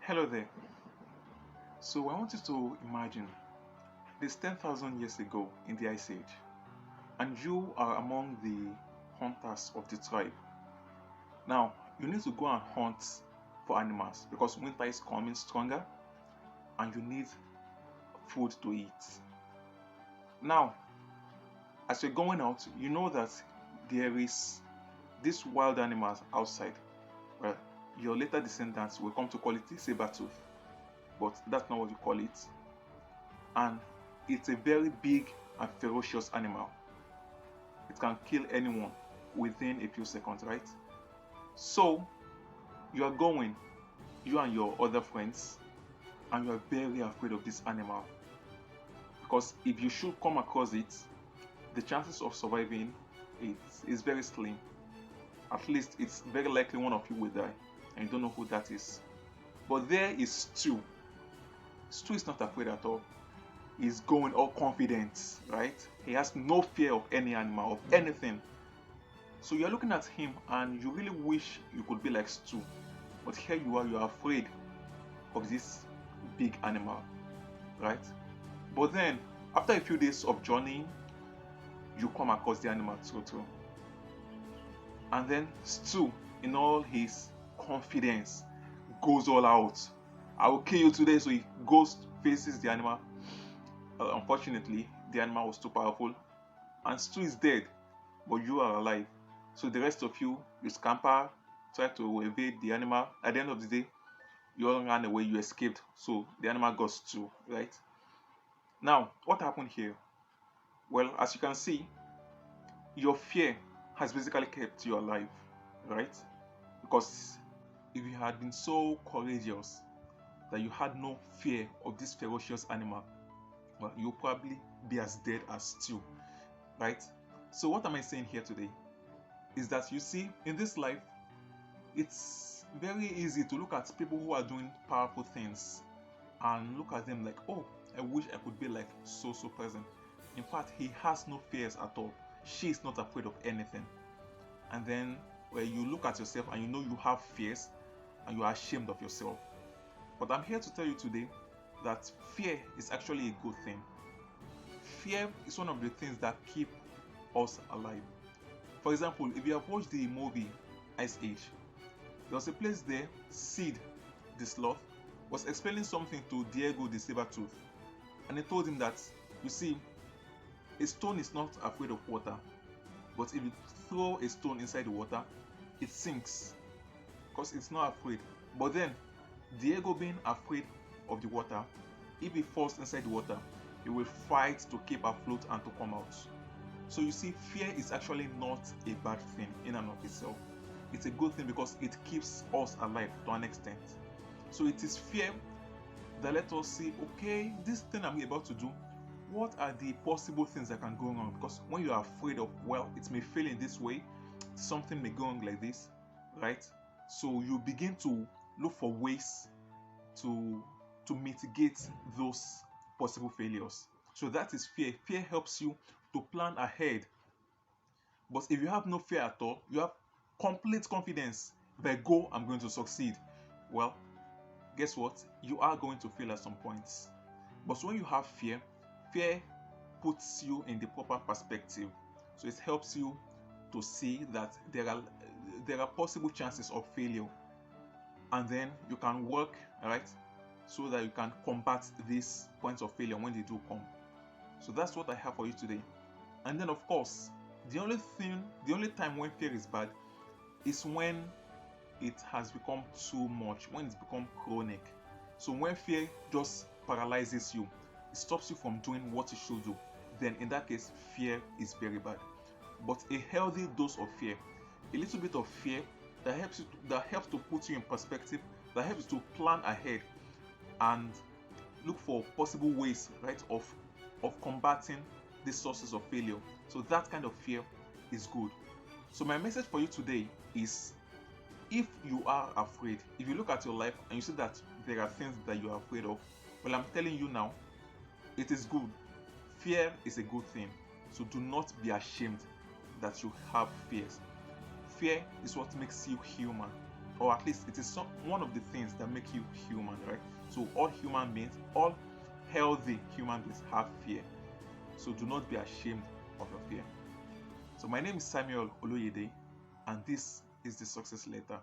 Hello there. So I want you to imagine this 10,000 years ago in the Ice Age, and you are among the hunters of the tribe. Now, you need to go and hunt for animals because winter is coming stronger and you need food to eat. Now, as you're going out, you know that there is this wild animals outside. Well, your later descendants will come to call it the saber tooth, but that's not what you call it. And it's a very big and ferocious animal. It can kill anyone within a few seconds, right? So you are going, you and your other friends, and you are very afraid of this animal because if you should come across it, the chances of surviving is very slim. At least it's very likely one of you will die, and you don't know who that is. But there is Stu. Stu is not afraid at all. He's going all confident, right? He has no fear of any animal, of anything. So you're looking at him and you really wish you could be like Stu. But here you are, you're afraid of this big animal, right? But then, after a few days of journeying, you come across the animal too. And then Stu, in all his confidence, goes all out. I will kill you today. So he goes, faces the animal. Unfortunately, the animal was too powerful, and Stu is dead, but you are alive. So the rest of you, you scamper, try to evade the animal. At the end of the day, you all ran away, you escaped. So the animal got Stu, right? Now, what happened here? Well, as you can see, your fear has basically kept you alive, right? Because if you had been so courageous that you had no fear of this ferocious animal, well, you'll probably be as dead as Stu, right? So what am I saying here today is that you see, in this life, it's very easy to look at people who are doing powerful things and look at them like, oh, I wish I could be like so person. In fact, he has no fears at all. She is not afraid of anything. And then where you look at yourself and you know you have fears and you are ashamed of yourself. But I'm here to tell you today that fear is actually a good thing. Fear is one of the things that keep us alive. For example, if you have watched the movie Ice Age, there was a place there, Sid, the sloth, was explaining something to Diego the saber-tooth, and he told him that, you see, a stone is not afraid of water, but if you throw a stone inside the water, it sinks because it's not afraid. But then, Diego being afraid of the water, if he falls inside the water, he will fight to keep afloat and to come out. So you see, fear is actually not a bad thing in and of itself. It's a good thing because it keeps us alive to an extent. So it is fear that let us see, okay, this thing I'm about to do, what are the possible things that can go wrong? Because when you are afraid of, well, it may fail in this way, something may go wrong like this, right? So you begin to look for ways to mitigate those possible failures. So that is fear. Fear helps you to plan ahead. But if you have no fear at all, you have complete confidence that go, I'm going to succeed. Well, guess what? You are going to fail at some points. But when you have fear, fear puts you in the proper perspective. So it helps you to see that there are possible chances of failure. And then you can work, right, so that you can combat these points of failure when they do come. So that's what I have for you today. And then of course, the only time when fear is bad is when it has become too much, when it's become chronic. So when fear just paralyzes you, it stops you from doing what you should do, then in that case, fear is very bad. But a healthy dose of fear, a little bit of fear that helps to put you in perspective, that helps to plan ahead and look for possible ways, right, of combating the sources of failure. So that kind of fear is good. So my message for you today is, if you are afraid, if you look at your life and you see that there are things that you are afraid of, well, I'm telling you now, it is good. Fear is a good thing. So do not be ashamed that you have fears. Fear is what makes you human, or at least it is one of the things that make you human. human, right? So all human beings, all healthy human beings have fear. So do not be ashamed of your fear. So my name is Samuel Oloyede, and this is the Success Letter.